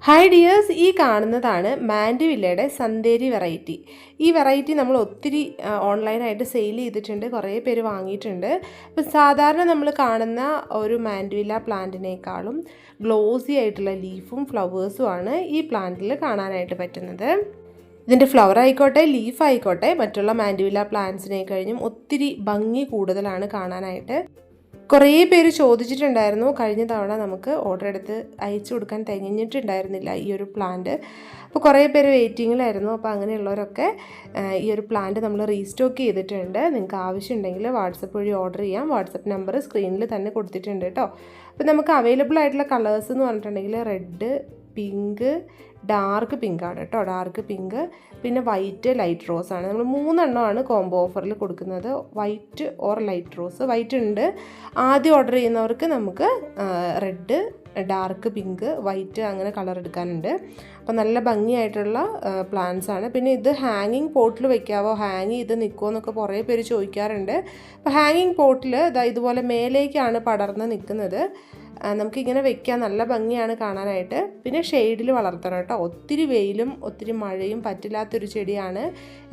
Hi dears, ഈ കാണുന്നതാണ് മാൻഡിവില്ലയുടെ സന്തേരി variety. ഈ വെറൈറ്റി നമ്മൾ ഒത്തിരി ഓൺലൈനായിട്ട് സെയിൽ ചെയ്തിട്ടുണ്ട്, കുറേ പേര് വാങ്ങിയിട്ടുണ്ട്. അപ്പോൾ സാധാരണ നമ്മൾ കാണുന്ന ഒരു മാൻഡിവില്ല പ്ലാന്റിനേക്കാളും ഗ്ലോസി ആയിട്ടുള്ള ലീഫും ഫ്ലവേഴ്സുമാണ് ഈ പ്ലാന്റിൽ കാണാനായിട്ട് പറ്റുന്നത്. ഇതിൻ്റെ ഫ്ലവർ ആയിക്കോട്ടെ ലീഫ് ആയിക്കോട്ടെ മറ്റുള്ള മാൻഡിവില്ല പ്ലാന്റ്സിനെ കഴിഞ്ഞും ഒത്തിരി ഭംഗി കൂടുതലാണ് കാണാനായിട്ട്. കുറേ പേര് ചോദിച്ചിട്ടുണ്ടായിരുന്നു. കഴിഞ്ഞ തവണ നമുക്ക് ഓർഡർ എടുത്ത് അയച്ചു കൊടുക്കാൻ തികഞ്ഞിട്ടുണ്ടായിരുന്നില്ല ഈ ഒരു പ്ലാന്റ്. അപ്പോൾ കുറേ പേര് വെയിറ്റിങ്ങിലായിരുന്നു. അപ്പോൾ അങ്ങനെയുള്ളവരൊക്കെ ഈ ഒരു പ്ലാന്റ് നമ്മൾ റീസ്റ്റോക്ക് ചെയ്തിട്ടുണ്ട്. നിങ്ങൾക്ക് ആവശ്യമുണ്ടെങ്കിൽ വാട്സപ്പ് വഴി ഓർഡർ ചെയ്യാം. വാട്സപ്പ് നമ്പർ സ്ക്രീനിൽ തന്നെ കൊടുത്തിട്ടുണ്ട് കേട്ടോ. അപ്പോൾ നമുക്ക് അവൈലബിൾ ആയിട്ടുള്ള കളേഴ്സ് എന്ന് പറഞ്ഞിട്ടുണ്ടെങ്കിൽ റെഡ്, പിങ്ക്, ഡാർക്ക് പിങ്കാണ് കേട്ടോ. ഡാർക്ക് പിങ്ക്, പിന്നെ വൈറ്റ്, ലൈറ്റ് റോസ് ആണ്. നമ്മൾ 3 എണ്ണമാണ് കോംബോ ഓഫറിൽ കൊടുക്കുന്നത്. White or light rose. White ഉണ്ട്. ആദ്യം ഓർഡർ ചെയ്യുന്നവർക്ക് നമുക്ക് റെഡ്, ഡാർക്ക് പിങ്ക്, വൈറ്റ് അങ്ങനെ കളർ എടുക്കാനുണ്ട്. അപ്പോൾ നല്ല ഭംഗിയായിട്ടുള്ള പ്ലാന്റ്സ് ആണ്. പിന്നെ ഇത് ഹാങ്ങിങ് പോട്ടിൽ വെക്കാവോ, ഹാങ് ചെയ്ത് നിൽക്കുമോ എന്നൊക്കെ കുറേ പേര് ചോദിക്കാറുണ്ട്. അപ്പോൾ ഹാങ്ങിങ് പോട്ടിൽ ഇതുപോലെ മേലേക്കാണ് പടർന്ന് നിൽക്കുന്നത്. നമുക്കിങ്ങനെ വെക്കാൻ നല്ല ഭംഗിയാണ് കാണാനായിട്ട്. പിന്നെ ഷെയ്ഡിൽ വളർത്തണം കേട്ടോ. ഒത്തിരി വെയിലും ഒത്തിരി മഴയും പറ്റില്ലാത്തൊരു ചെടിയാണ്.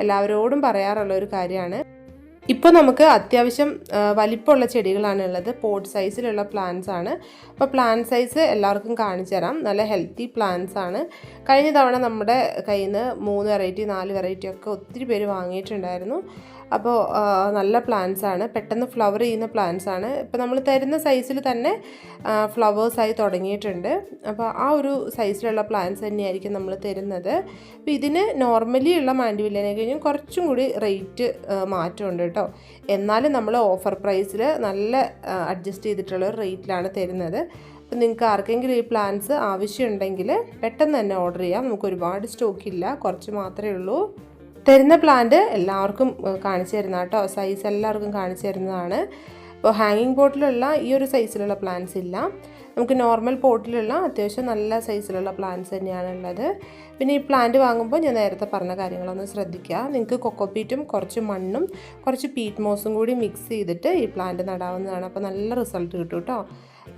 എല്ലാവരോടും പറയാറുള്ള ഒരു കാര്യമാണ്. ഇപ്പോൾ നമുക്ക് അത്യാവശ്യം വലിപ്പമുള്ള ചെടികളാണ് ഉള്ളത്. പോട്ട് സൈസിലുള്ള പ്ലാന്റ്സ് ആണ്. അപ്പോൾ പ്ലാന്റ് സൈസ് എല്ലാവർക്കും കാണിച്ചു തരാം. നല്ല ഹെൽത്തി പ്ലാന്റ്സ് ആണ്. കഴിഞ്ഞ തവണ നമ്മുടെ കയ്യിൽ നിന്ന് 3 വെറൈറ്റി 4 വെറൈറ്റി ഒക്കെ ഒത്തിരി പേര് വാങ്ങിയിട്ടുണ്ടായിരുന്നു. അപ്പോൾ നല്ല പ്ലാന്റ്സ് ആണ്. പെട്ടെന്ന് ഫ്ലവർ ചെയ്യുന്ന പ്ലാന്റ്സ് ആണ്. ഇപ്പോൾ നമ്മൾ തരുന്ന സൈസിൽ തന്നെ ഫ്ലവേഴ്സായി തുടങ്ങിയിട്ടുണ്ട്. അപ്പോൾ ആ ഒരു സൈസിലുള്ള പ്ലാന്റ്സ് തന്നെയായിരിക്കും നമ്മൾ തരുന്നത്. അപ്പോൾ ഇതിന് നോർമലി ഉള്ള മാൻഡിവില്ലിനെ കഴിഞ്ഞും കുറച്ചും കൂടി റേറ്റ് മാറ്റമുണ്ട് കേട്ടോ. എന്നാലും നമ്മൾ ഓഫർ പ്രൈസിൽ നല്ല അഡ്ജസ്റ്റ് ചെയ്തിട്ടുള്ള ഒരു റേറ്റിലാണ് തരുന്നത്. അപ്പോൾ നിങ്ങൾക്ക് ആർക്കെങ്കിലും ഈ പ്ലാന്റ്സ് ആവശ്യമുണ്ടെങ്കിൽ പെട്ടെന്ന് തന്നെ ഓർഡർ ചെയ്യാം. നമുക്ക് ഒരുപാട് സ്റ്റോക്കില്ല, കുറച്ച് മാത്രമേ ഉള്ളൂ. തരുന്ന പ്ലാന്റ് എല്ലാവർക്കും കാണിച്ചു തരുന്ന കേട്ടോ. സൈസ് എല്ലാവർക്കും കാണിച്ചു തരുന്നതാണ്. അപ്പോൾ ഹാങ്ങിങ് പോട്ടിലുള്ള ഈ ഒരു സൈസിലുള്ള പ്ലാന്റ്സ് ഇല്ല. നമുക്ക് നോർമൽ പോട്ടിലുള്ള അത്യാവശ്യം നല്ല സൈസിലുള്ള പ്ലാന്റ്സ് തന്നെയാണ് ഉള്ളത്. പിന്നെ ഈ പ്ലാന്റ് വാങ്ങുമ്പോൾ ഞാൻ നേരത്തെ പറഞ്ഞ കാര്യങ്ങളൊന്ന് ശ്രദ്ധിക്കുക. നിങ്ങൾക്ക് കൊക്കോപീറ്റും കുറച്ച് മണ്ണും കുറച്ച് പീറ്റ് മോസും കൂടി മിക്സ് ചെയ്തിട്ട് ഈ പ്ലാന്റ് നടാവുന്നതാണ്. അപ്പോൾ നല്ല റിസൾട്ട് കിട്ടും കേട്ടോ.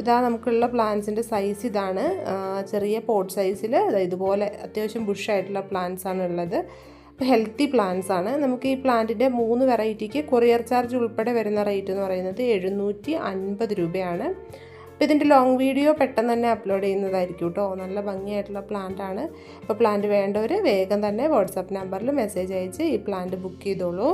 ഇതാ നമുക്കുള്ള പ്ലാന്റ്സിൻ്റെ സൈസ് ഇതാണ്. ചെറിയ പോട്ട് സൈസിൽ ഇതുപോലെ അത്യാവശ്യം ബുഷായിട്ടുള്ള പ്ലാന്റ്സ് ആണ് ഉള്ളത്. ഹെൽത്തി പ്ലാന്റ്സ് ആണ്. നമുക്ക് ഈ പ്ലാന്റിൻ്റെ 3 വെറൈറ്റിക്ക് കൊറിയർ ചാർജ് ഉൾപ്പെടെ വരുന്ന റേറ്റ് എന്ന് പറയുന്നത് 750 രൂപയാണ്. അപ്പോൾ ഇതിൻ്റെ ലോങ് വീഡിയോ പെട്ടെന്ന് തന്നെ അപ്ലോഡ് ചെയ്യുന്നതായിരിക്കും കേട്ടോ. നല്ല ഭംഗിയായിട്ടുള്ള പ്ലാന്റ് ആണ്. അപ്പോൾ പ്ലാന്റ് വേണ്ടവർ വേഗം തന്നെ വാട്സാപ്പ് നമ്പറിൽ മെസ്സേജ് അയച്ച് ഈ പ്ലാന്റ് ബുക്ക് ചെയ്തോളൂ.